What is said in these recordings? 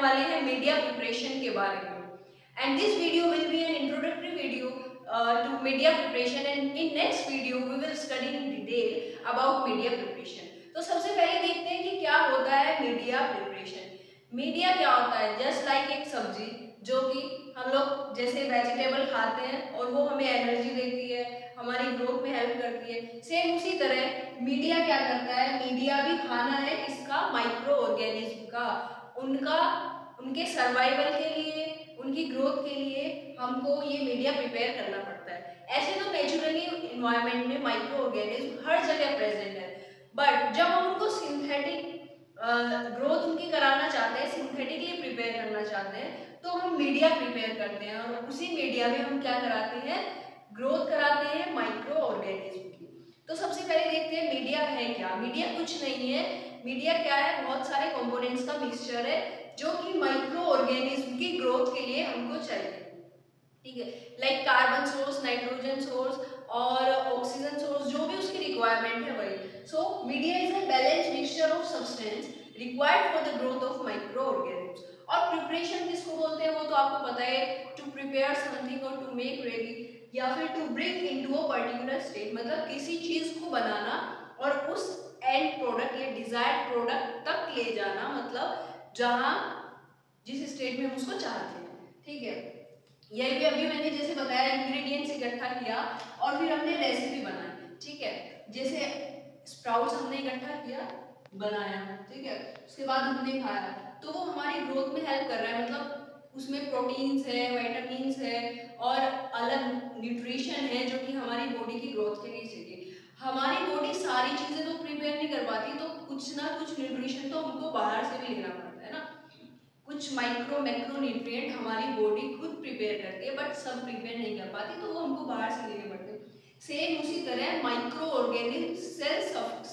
वाले हैं media preparation के बारे में। And this video will be N introductory video to media preparation, and in next video we will study in detail about media preparation. तो सबसे पहले देखते हैं कि क्या होता है मीडिया प्रिपरेशन। मीडिया क्या होता है? जस्ट लाइक एक सब्जी जो कि हम लोग जैसे वेजिटेबल खाते हैं और वो हमें एनर्जी देती है, हमारी ग्रोथ में हेल्प करती है, सेम उसी तरह मीडिया क्या करता है? मीडिया भी खाना है इसका, माइक्रो ऑर्गेनिज्म का, उनके सर्वाइवल के लिए, उनकी ग्रोथ के लिए हमको ये मीडिया प्रिपेयर करना पड़ता है। ऐसे तो नेचुरली इन्वायरमेंट में माइक्रो ऑर्गेनिज्म हर जगह प्रेजेंट है, बट जब हम उनको सिंथेटिक ग्रोथ उनकी कराना चाहते हैं, सिंथेटिकली प्रिपेयर करना चाहते हैं, तो हम मीडिया प्रिपेयर करते हैं और उसी मीडिया में हम क्या कराते हैं? ग्रोथ कराते हैं माइक्रो ऑर्गेनिज्म की। तो सबसे पहले देखते हैं मीडिया है क्या। मीडिया कुछ नहीं है, मीडिया क्या है? बहुत सारे कंपोनेंट्स का मिक्सचर है जो कि माइक्रो ऑर्गेनिज्म की ग्रोथ के लिए हमको चाहिए। ठीक है, like carbon source, nitrogen source और ऑक्सीजन सोर्स, जो भी उसकी रिक्वायरमेंट है वही। So media is a balanced mixture of substance required for the growth of micro organism. और प्रिपरेशन किसको बोलते हैं वो तो आपको पता है, टू प्रिपेयर समथिंग और टू मेक रेडी, या फिर to bring into a particular state, मतलब किसी चीज को बनाना और उस एंड प्रोडक्ट या डिजायर्ड प्रोडक्ट तक ले जाना, मतलब जहां जिस स्टेट में हम उसको चाहते हैं। ठीक है, यही भी अभी मैंने जैसे बताया, इंग्रेडिएंट्स इकट्ठा किया और फिर हमने रेसिपी बनाई। ठीक है, जैसे स्प्राउट्स हमने इकट्ठा किया, बनाया, ठीक है, उसके बाद हमने खाया, तो वो हमारी ग्रोथ में हेल्प कर रहा है, मतलब उसमें प्रोटीन्स है, विटामिन्स है और अलग न्यूट्रिशन है जो कि हमारी बॉडी की ग्रोथ के लिए चाहिए। हमारी बॉडी सारी चीजें तो प्रिपेयर नहीं कर पाती, तो कुछ ना कुछ न्यूट्रिशन तो हमको बाहर से भी लेना पड़ता है ना। कुछ माइक्रो मैक्रो न्यूट्रिएंट हमारी बॉडी खुद प्रिपेयर करती है, बट सब प्रिपेयर नहीं कर पाती, तो वो हमको बाहर से लेने पड़ते हैं। सेम उसी तरह माइक्रो ऑर्गेनिज्म सेल्फ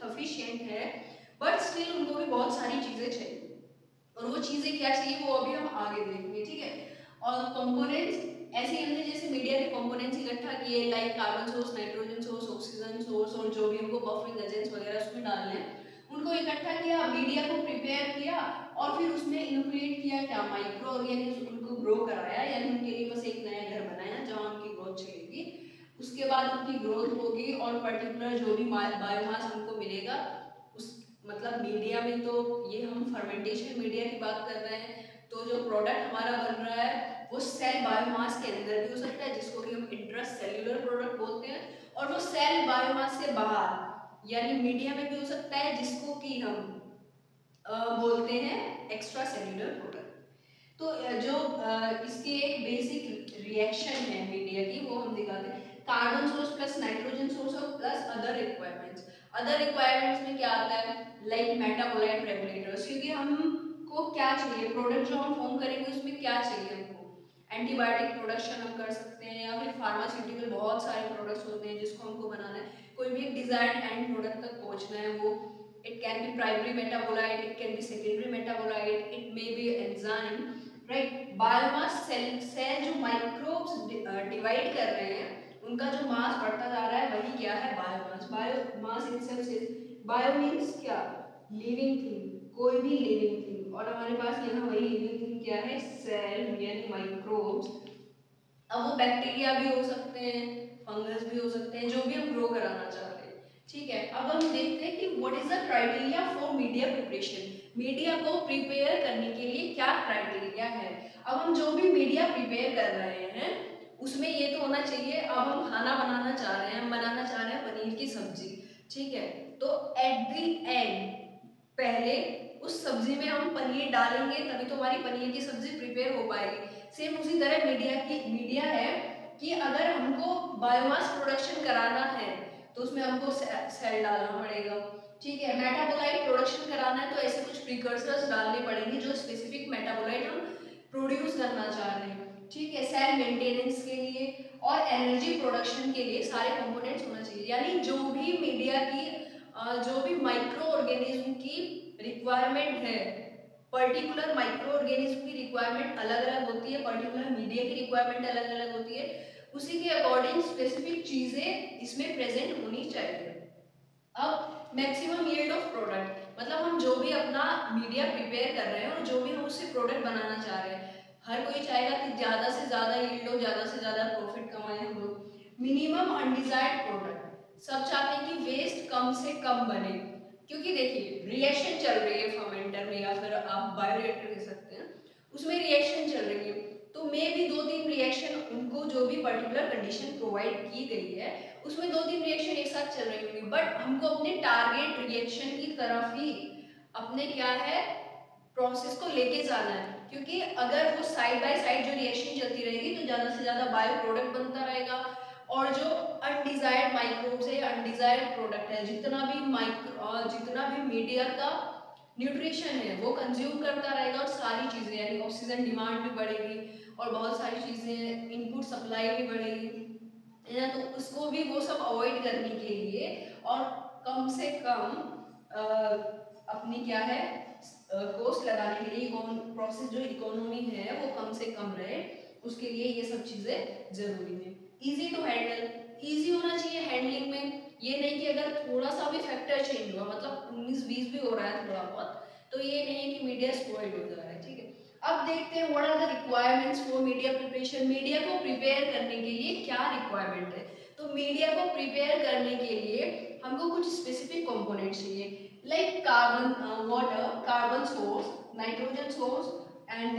सफिशिएंट है, बट स्टिल उनको भी बहुत सारी चीजें चाहिए, और वो चीजें क्या चाहिए वो अभी हम आगे देखेंगे। ठीक है, और कंपोनेंट्स ऐसे ही हमने जैसे मीडिया के कंपोनेंट्स इकट्ठा किए, like carbon source, nitrogen source, oxygen source और जो भी उनको बफरिंग एजेंट्स वगैरह उसमें डालने हैं, उनको इकट्ठा किया, मीडिया को प्रिपेयर किया और फिर उसमें इनोकुलेट किया क्या? माइक्रो ऑर्गेनिज्म, उनको ग्रो कराया, यानी उनके लिए बस एक नया घर बनाया जहाँ उनकी ग्रोथ चलेगी। उसके बाद उनकी ग्रोथ होगी और पर्टिकुलर जो भी बायोमास हमको मिलेगा उस, मतलब मीडिया में, तो ये हम फर्मेंटेशन मीडिया की बात कर रहे हैं, तो जो प्रोडक्ट हमारा बन रहा है वो सेल बायोमास के अंदर भी हो सकता है, जिसको कि हम इंट्रासेल्युलर प्रोडक्ट बोलते हैं, और वो सेल बायोमास से बाहर यानी मीडिया में भी हो सकता है, जिसको कि हम बोलते हैं एक्स्ट्रा सेल्युलर प्रोडक्ट। तो जो इसकी एक बेसिक रिएक्शन है मीडिया की, वो हम दिखाते हैं। Carbon source plus nitrogen source और plus other requirements. Other requirements में क्या आता है? लाइक मेटाबोलाइट रेगुलेटर्स, क्योंकि हमको क्या चाहिए, प्रोडक्ट जो हम फॉर्म करेंगे उसमें क्या चाहिए हमको? एंटीबायोटिक प्रोडक्शन हम कर सकते हैं, या फिर फार्मास्यूटिकल बहुत सारे प्रोडक्ट्स होते हैं जिसको हमको बनाना है, कोई भी एक डिजायर्ड एंड प्रोडक्ट तक पहुंचना है। वो it can be primary metabolite, it can be secondary metabolite, it may be enzyme, right? Biomass cell जो माइक्रोब्स डिवाइड कर रहे हैं, उनका जो मास बढ़ता जा रहा है वही क्या है? बायोमास। बायोमास इटसेल्फ से, बायो मींस क्या? लिविंग थिंग, कोई भी लिविंग थिंग, और हमारे पास यहाँ वही लिविंग थिंग क्या है? सेल यानी माइक्रोब्स। अब वो बैक्टीरिया भी हो सकते हैं, फंगस भी हो सकते हैं, जो भी हम ग्रो कराना चाहते हैं। ठीक है, अब हम देखते हैं कि what is the criteria for media preparation. Media को प्रिपेयर करने के लिए क्या क्राइटेरिया है? अब हम जो भी मीडिया प्रिपेयर कर रहे हैं उसमें ये तो होना चाहिए, अब हम खाना बनाना चाह रहे हैं, हम बनाना चाह रहे हैं पनीर की सब्जी, ठीक है, तो एट द एंड पहले उस सब्जी में हम पनीर डालेंगे, तभी तो हमारी पनीर की सब्जी प्रिपेयर हो पाएगी। सेम उसी तरह मीडिया है कि अगर हमको बायोमास प्रोडक्शन कराना है तो उसमें हमको सेल डालना पड़ेगा। ठीक है, मेटाबोलाइट प्रोडक्शन कराना है तो ऐसे कुछ प्रिकर्सर्स डालने पड़ेंगे जो स्पेसिफिक मेटाबोलाइट हम प्रोड्यूस करना चाह रहे हैं। ठीक है, सेल मेंटेनेंस के लिए और एनर्जी प्रोडक्शन के लिए सारे कंपोनेंट्स होना चाहिए, यानी जो भी मीडिया की जो भी माइक्रो ऑर्गेनिज्म की रिक्वायरमेंट है, पर्टिकुलर माइक्रो ऑर्गेनिज्म की रिक्वायरमेंट अलग अलग होती है, पर्टिकुलर मीडिया की रिक्वायरमेंट अलग अलग होती है, उसी के अकॉर्डिंग स्पेसिफिक चीजें इसमें प्रेजेंट होनी चाहिए। अब मैक्सिमम यील्ड ऑफ प्रोडक्ट, मतलब हम जो भी अपना मीडिया प्रिपेयर कर रहे हैं और जो भी हम उससे प्रोडक्ट बनाना चाह रहे हैं, हर कोई चाहेगा कि ज़्यादा से ज़्यादा यील्ड हो, ज़्यादा से ज़्यादा प्रॉफिट कमाएं हम लोग। मिनिमम अनडिजायर्ड प्रोडक्ट, सब चाहते हैं कि वेस्ट कम से कम बने, क्योंकि देखिए रिएक्शन चल रही है फर्मेंटर में, या फिर आप बायोरिएक्टर कह सकते हैं, उसमें रिएक्शन चल रही है, तो मे भी 2-3 रिएक्शन उनको जो भी पर्टिकुलर कंडीशन प्रोवाइड की गई है उसमें 2-3 रिएक्शन एक साथ चल रही होंगी, बट हमको अपने टारगेट रिएक्शन की तरफ ही अपने क्या है प्रोसेस को लेके जाना है, क्योंकि अगर वो साइड बाय साइड जो रिएक्शन चलती रहेगी तो ज़्यादा से ज़्यादा बायो प्रोडक्ट बनता रहेगा, और जो अनडिजायर्ड माइक्रोब्स है या अनडिजायर्ड प्रोडक्ट है, जितना भी मीडिया का न्यूट्रिशन है वो कंज्यूम करता रहेगा, और सारी चीज़ें यानी ऑक्सीजन डिमांड भी बढ़ेगी और बहुत सारी चीज़ें इनपुट सप्लाई भी बढ़ेगी है ना, तो उसको भी वो सब अवॉइड करने के लिए और कम से कम अपनी क्या है कॉस्ट लगाने के लिए प्रोसेस जो इकोनॉमी है वो कम से कम रहे, उसके लिए ये सब चीज़ें जरूरी है। इजी टू हैंडल, इजी होना चाहिए हैंडलिंग में, ये नहीं कि अगर थोड़ा सा भी फैक्टर चेंज हुआ, मतलब 19-20 भी हो रहा है थोड़ा बहुत, तो ये नहीं है कि मीडिया स्पॉइल हो जा रहा है, ठीक है। अब देखते हैं what are the requirements for media preparation, media को प्रिपेयर करने के लिए क्या रिक्वायरमेंट है। तो मीडिया को प्रिपेयर करने के लिए हमको कुछ स्पेसिफिक कंपोनेंट्स चाहिए, like carbon water, carbon source, nitrogen source and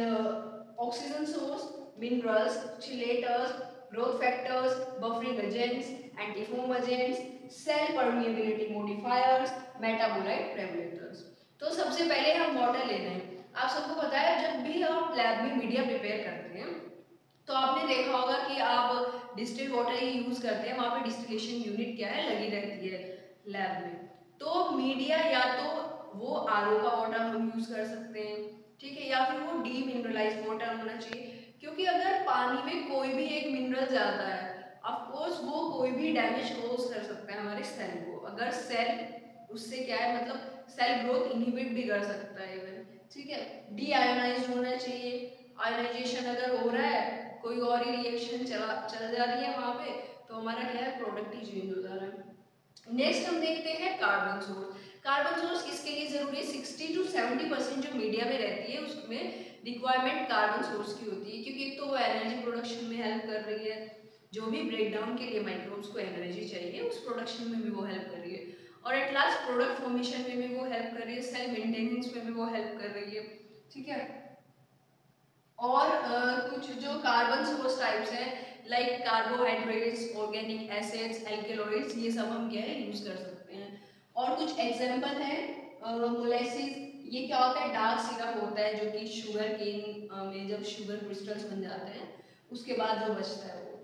oxygen source, minerals, chelators, growth factors, buffering agents, antifoam agents, cell permeability modifiers, metabolite regulators. तो सबसे पहले हम वाटर ले रहे हैं। आप सबको पता है जब भी आप लैब में मीडिया प्रिपेयर करते हैं तो आपने देखा होगा कि आप डिस्टिल्ड वाटर ही यूज करते हैं, वहाँ पे डिस्टिलेशन यूनिट क्या है लगी रहती है लैब में। तो मीडिया या तो वो आरओ का वाटर हम यूज कर सकते हैं, ठीक है, या फिर वो डीमिनरलाइज्ड वाटर होना चाहिए, क्योंकि अगर पानी में कोई भी एक मिनरल जाता है ऑफकोर्स वो कोई भी डैमेज कोज कर सकता है हमारे सेल को, अगर सेल उससे क्या है मतलब सेल ग्रोथ इनहिबिट भी कर सकता है इवन, ठीक है। डी आयोनाइज्ड होना चाहिए, आयोनाइजेशन अगर हो रहा है कोई और ही रिएक्शन चल जा रही है वहाँ पे, तो हमारा क्या है प्रोडक्ट ही चेंज हो जा रहा है। नेक्स्ट हम देखते हैं कार्बन सोर्स। कार्बन सोर्स किसके लिए जरूरी है, 60 to 70% जो मीडिया में रहती है उसमें रिक्वायरमेंट कार्बन सोर्स की होती है, क्योंकि एक तो वो एनर्जी प्रोडक्शन में हेल्प कर रही है, जो भी ब्रेकडाउन के लिए माइक्रोब्स को एनर्जी चाहिए उस प्रोडक्शन में भी वो हेल्प कर रही है, और एट लास्ट प्रोडक्ट फॉर्मेशन में भी वो हेल्प कर रही है, सेल मेंटेनेंस में भी वो हेल्प कर रही है, ठीक है। और कुछ जो कार्बन सोर्स टाइप्स हैं like carbohydrates, organic acids, alkaloids, ये सब हम क्या है यूज कर सकते हैं। और कुछ एग्जांपल है मोलेसिस, ये क्या होता है डार्क सिरप होता है जो कि शुगर केन में जब शुगर क्रिस्टल्स बन जाते हैं उसके बाद जो बचता है वो,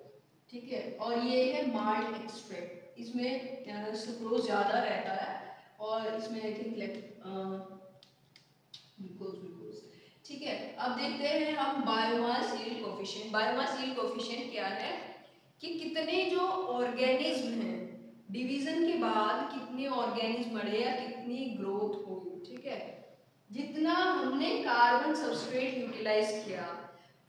ठीक है। और ये है माल्ट एक्सट्रैक्ट, इसमें सुक्रोज ज़्यादा रहता है और इसमें आई थिंक ग्लूकोज, ठीक है। अब देखते हैं हम biomass yield coefficient. Biomass yield coefficient क्या है कि कितने जो ऑर्गेनिज्म हैं डिवीजन के बाद कितने ऑर्गेनिज्म बढ़े या कितनी ग्रोथ हुई, ठीक है। जितना हमने कार्बन सबस्ट्रेट यूटिलाइज किया,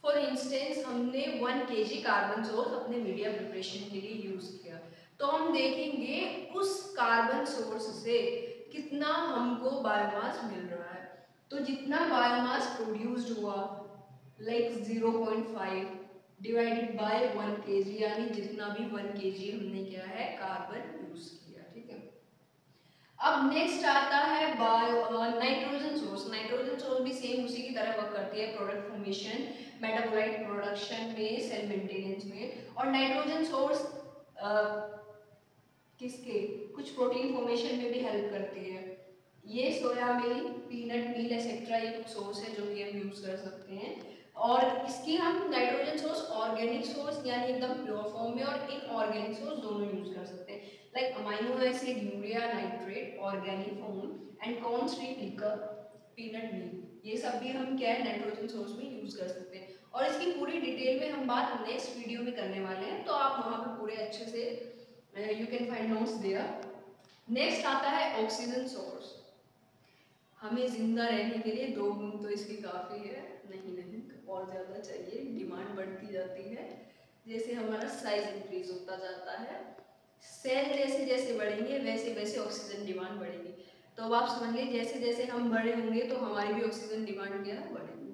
फॉर इंस्टेंस हमने 1 kg कार्बन सोर्स अपने मीडिया प्रिपरेशन के लिए यूज किया, तो हम देखेंगे उस कार्बन सोर्स से कितना हमको बायोमास मिल रहा है। तो जितना बायोमास प्रोड्यूस्ड हुआ लाइक 0.5 डिवाइडेड बाय 1 kg, यानी जितना भी 1 kg हमने क्या है कार्बन यूज किया, ठीक है। अब नेक्स्ट आता है नाइट्रोजन सोर्स। नाइट्रोजन सोर्स भी सेम उसी की तरह वर्क करती है, प्रोडक्ट फॉर्मेशन, मेटाबोलाइट प्रोडक्शन में, सेल मेंटेनेंस में। और नाइट्रोजन सोर्स किसके कुछ प्रोटीन फॉर्मेशन में भी हेल्प करती है, ये सोया मिल, पीनट मिल एक्सेट्रा, ये कुछ सोर्स है जो कि हम यूज कर सकते हैं। और इसकी हम नाइट्रोजन सोर्स ऑर्गेनिक सोर्स यानी एकदम प्योर फॉर्म में और इनऑर्गेनिक सोर्स दोनों यूज कर सकते हैं, like amino acid, urea, nitrate, organic form and corn street liquor, peanut mill, ये सब भी हम क्या है नाइट्रोजन सोर्स में यूज कर सकते हैं। और इसकी पूरी डिटेल में हम बात नेक्स्ट वीडियो में करने वाले हैं, तो आप वहाँ पे पूरे अच्छे से you can find notes there. Next आता है ऑक्सीजन सोर्स। हमें जिंदा रहने के लिए 2 बूंद तो इसकी काफ़ी है, नहीं नहीं और ज़्यादा चाहिए, डिमांड बढ़ती जाती है जैसे हमारा साइज इंक्रीज होता जाता है, सेल जैसे जैसे बढ़ेंगे वैसे वैसे ऑक्सीजन डिमांड बढ़ेगी। तो अब आप समझ लीजिए जैसे जैसे हम बड़े होंगे तो हमारी भी ऑक्सीजन डिमांड क्या है, बढ़ेगी।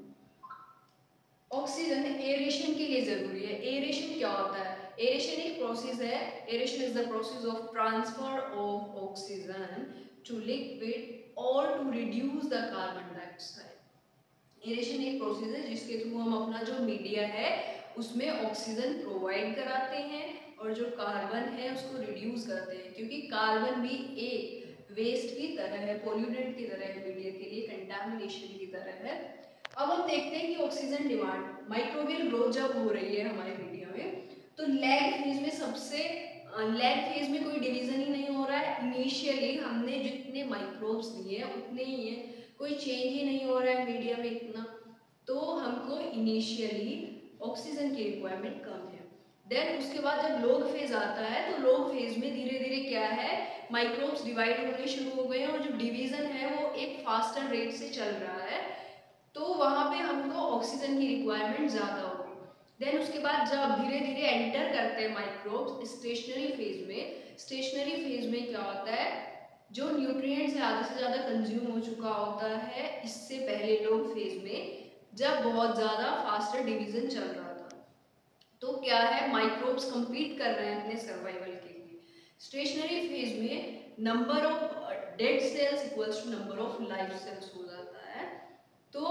ऑक्सीजन एरेशन के लिए जरूरी है। एरेशन क्या होता है? एरेशन एक प्रोसेस है। Aeration is the process of transfer of oxygen to liquid और to reduce the carbon dioxide. Aeration एक प्रोसेस है जिसके थ्रू हम अपना जो मीडिया है उसमें ऑक्सीजन प्रोवाइड कराते हैं और जो कार्बन है उसको रिड्यूस करते हैं, क्योंकि कार्बन भी एक वेस्ट की तरह है, पोल्यूटेंट की तरह है, मीडिया के लिए कंटामिनेशन की तरह है। अब हम देखते हैं कि ऑक्सीजन डिमांड, माइक्रोबियल ग्रोथ जब हो रही है हमारे मीडिया में, तो लैग फेज में लैग फेज में कोई डिवीजन ही नहीं हो रहा है। इनिशियली हमने जितने माइक्रोब्स लिए हैं उतने ही हैं, कोई चेंज ही नहीं हो रहा है मीडिया में इतना, तो हमको इनिशियली ऑक्सीजन की रिक्वायरमेंट कम है। देन उसके बाद जब लॉग फेज आता है तो लॉग फेज में धीरे धीरे क्या है, माइक्रोब्स डिवाइड होने शुरू हो गए हैं और जो डिवीजन है वो एक फास्टर रेट से चल रहा है, तो वहाँ पे हमको ऑक्सीजन की रिक्वायरमेंट ज़्यादा होगी। देन उसके बाद जब धीरे धीरे एंटर करते हैं माइक्रोब्स स्टेशनरी फेज में, स्टेशनरी फेज में क्या होता है, जो न्यूट्रिएंट्स है आधे से ज़्यादा कंज्यूम हो चुका होता है इससे पहले लॉग फेज में, जब बहुत ज़्यादा फास्टर डिवीजन चल रहा था। तो क्या है, माइक्रोब्स कम्पीट कर रहे हैं अपने सर्वाइवल के लिए। स्टेशनरी फेज में number of dead cells equals to number of live cells हो जाता है, तो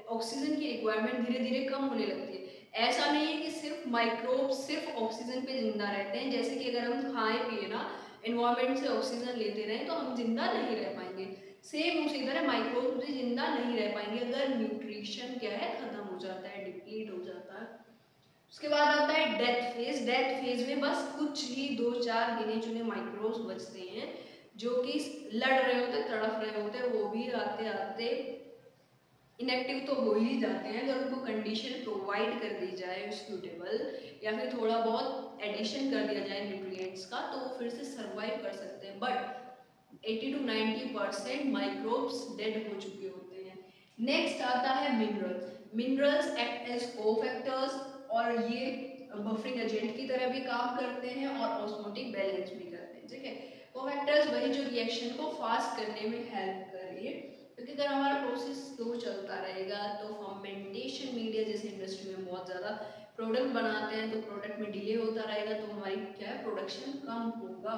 ऑक्सीजन की रिक्वायरमेंट धीरे धीरे कम होने लगती है। ऐसा नहीं है कि सिर्फ माइक्रोब सिर्फ ऑक्सीजन पे जिंदा रहते हैं, जैसे कि अगर हम खाएं पिए ना, एनवायरनमेंट से ऑक्सीजन लेते रहें तो हम जिंदा नहीं रह पाएंगे। सेम उसी तरह माइक्रोब भी जिंदा नहीं रह पाएंगे अगर न्यूट्रिशन क्या है, खत्म हो जाता है, डिप्लीट हो जाता है। उसके बाद आता है डेथ फेज। डेथ फेज में बस कुछ ही 2-4 गिने चुने माइक्रोब्स बचते हैं जो कि लड़ रहे होते, तड़प रहे होते, वो भी आते आते इनएक्टिव तो हो ही जाते हैं। अगर उनको कंडीशन प्रोवाइड कर दी जाए सूटेबल, या फिर थोड़ा बहुत एडिशन कर दिया जाए न्यूट्रिएंट्स का, तो वो फिर से सर्वाइव कर सकते हैं। बट 80 to 90% माइक्रोब्स डेड हो चुके होते हैं। नेक्स्ट आता है minerals. Minerals act as cofactors और ये बफरिंग एजेंट की तरह भी काम करते हैं और ऑस्मोटिक बैलेंस भी करते हैं। ठीक है, कोफैक्टर्स वही जो रिएक्शन को फास्ट करने में हेल्प कर रही है, क्योंकि अगर हमारा प्रोसेस स्लो चलता रहेगा तो फर्मेंटेशन मीडिया जैसे इंडस्ट्री में बहुत ज़्यादा प्रोडक्ट बनाते हैं तो प्रोडक्ट में डिले होता रहेगा, तो हमारी क्या है, प्रोडक्शन कम होगा।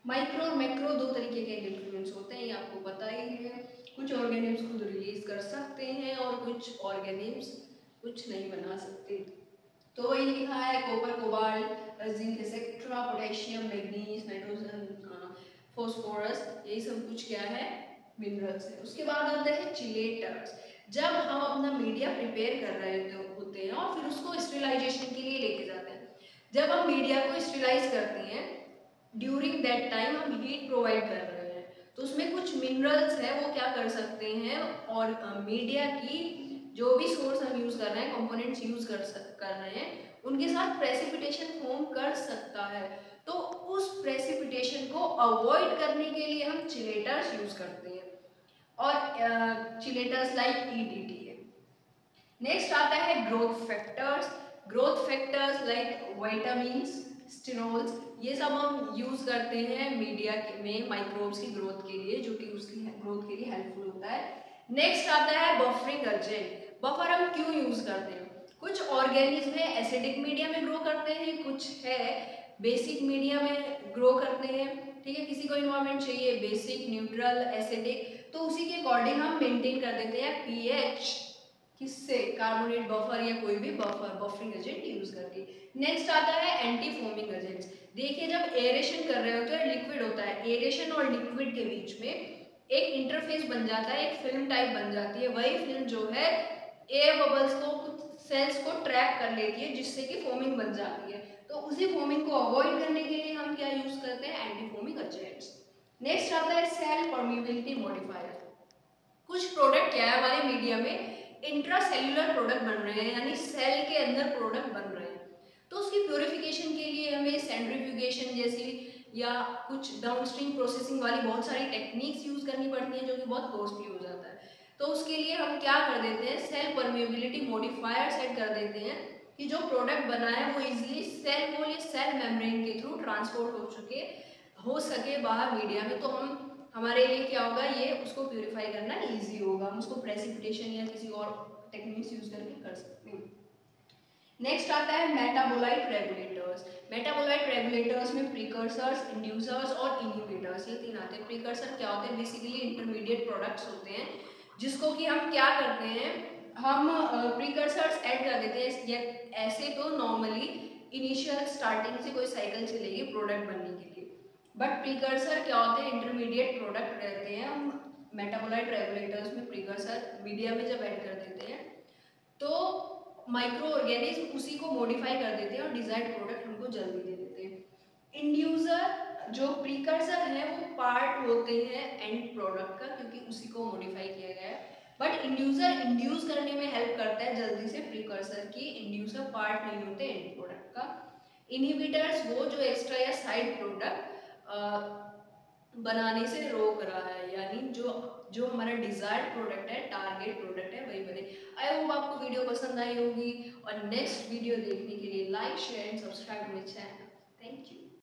माइक्रो और मैक्रो दो तरीके के न्यूट्रिएंट्स होते हैं, ये आपको पता ही है। कुछ ऑर्गेनिम्स खुद रिलीज कर सकते हैं और कुछ ऑर्गेनिम्स कुछ नहीं बना सकते। तो वही लिखा है copper, cobalt, zinc etcetera, potassium, manganese, nitrogen, phosphorus, यही सब कुछ क्या है, मिनरल्स है। उसके बाद आता है चिलेटर्स। जब हम अपना मीडिया प्रिपेयर कर रहे होते हैं और फिर उसको स्टेरिलाइजेशन के लिए लेके जाते हैं, जब हम मीडिया को स्टेरिलाइज करते हैं ड्यूरिंग दैट टाइम हम हीट प्रोवाइड कर रहे हैं, तो उसमें कुछ मिनरल्स है वो क्या कर सकते हैं, और मीडिया की जो भी सोर्स हम यूज कर रहे हैं, कंपोनेंट्स यूज कर रहे हैं, उनके साथ प्रेसिपिटेशन फॉर्म कर सकता है। तो उस प्रेसिपिटेशन को अवॉइड करने के लिए हम चिलेटर्स यूज करते हैं, और चिलेटर्स लाइक EDTA है। नेक्स्ट आता है growth factors. Growth factors like vitamins, sterols, ये सब हम यूज करते हैं मीडिया में माइक्रोब्स की ग्रोथ के लिए, जो कि उसकी ग्रोथ के लिए हेल्पफुल होता है। नेक्स्ट आता है बफरिंग एजेंट। बफर हम क्यों यूज करते हैं, कुछ ऑर्गेनिज्म है एसिडिक मीडिया में ग्रो करते हैं, कुछ है बेसिक मीडिया में ग्रो करते हैं। ठीक है, किसी को इन्वायरमेंट चाहिए बेसिक, न्यूट्रल, एसिडिक, तो उसी के अकॉर्डिंग हम मेंटेन कर देते हैं पीएच, किससे, कार्बोनेट बफर या कोई भी बफरिंग एजेंट यूज करके। नेक्स्ट आता है एंटी फोमिंग एजेंट्स। देखिए जब एरेशन कर रहे होते हैं, लिक्विड होता है, एरेशन और लिक्विड के बीच में एक इंटरफेस बन जाता है, एक फिल्म टाइप बन जाती है। वही फिल्म जो है एयर बबल्स को, कुछ सेल्स को ट्रैप कर लेती है, जिससे कि फोमिंग बन जाती है। तो उसी फोमिंग को अवॉइड करने के लिए हम क्या यूज करते हैं, एंटी फोमिंग एजेंट्स। नेक्स्ट आता है सेल परमिएबिलिटी मॉडिफायर। कुछ प्रोडक्ट क्या है हमारे मीडिया में इंट्रासेल्युलर प्रोडक्ट बन रहे हैं, यानी सेल के अंदर प्रोडक्ट बन रहे हैं, तो उसकी प्योरिफिकेशन के लिए हमें सेंट्रीफ्यूगेशन जैसी या कुछ डाउनस्ट्रीम प्रोसेसिंग वाली बहुत सारी टेक्निक्स यूज करनी पड़ती हैं, जो कि बहुत कॉस्टली हो जाता है। तो उसके लिए हम क्या कर देते हैं, सेल परमिएबिलिटी मॉडिफायर सेट कर देते हैं कि जो प्रोडक्ट बना है वो इजिली सेल वॉल या सेल मेम्ब्रेन के थ्रू ट्रांसपोर्ट हो सके बाहर मीडिया में, तो हमारे लिए क्या होगा, ये उसको प्यूरिफाई करना ईजी होगा, हम उसको प्रेसिपिटेशन या किसी और टेक्निक्स यूज करके कर सकते हैं। नेक्स्ट आता है मेटाबोलाइट रेगुलेटर्स। मेटाबोलाइट रेगुलेटर्स में प्रीकर्सर्स, इंड्यूसर्स और इनहिबिटर्स, ये तीन आते हैं। प्रीकर्सर क्या होते हैं, बेसिकली इंटरमीडिएट प्रोडक्ट्स होते हैं जिसको कि हम क्या करते हैं, हम प्रीकर्सर्स ऐड कर देते हैं। ऐसे तो नॉर्मली इनिशियल स्टार्टिंग से कोई साइकिल चलेगी प्रोडक्ट बनने के लिए, बट प्रीकर्सर क्या होते हैं, इंटरमीडिएट प्रोडक्ट रहते हैं। हम मेटाबोलाइट रेगुलेटर्स में प्रीकर्सर मीडिया में जब ऐड कर देते हैं तो माइक्रो ऑर्गेनिज्म उसी को मॉडिफाई कर देते हैं और डिजायर्ड प्रोडक्ट हमको जल्दी दे देते हैं। इंड्यूसर जो प्रीकर्सर है वो पार्ट होते हैं एंड प्रोडक्ट का, क्योंकि उसी को मॉडिफाई किया गया है। बट इंड्यूसर इंड्यूस करने में हेल्प करता है जल्दी से प्रीकर्सर की, इंड्यूसर पार्ट नहीं होते एंड प्रोडक्ट का। इनहिबिटर्स वो जो एक्स्ट्रा या साइड प्रोडक्ट बनाने से रोक रहा है, यानी जो जो हमारा डिजायर्ड प्रोडक्ट है, टारगेट प्रोडक्ट है, वही बने। आई होप आपको वीडियो पसंद आई होगी, और नेक्स्ट वीडियो देखने के लिए like share and subscribe my channel. Thank you.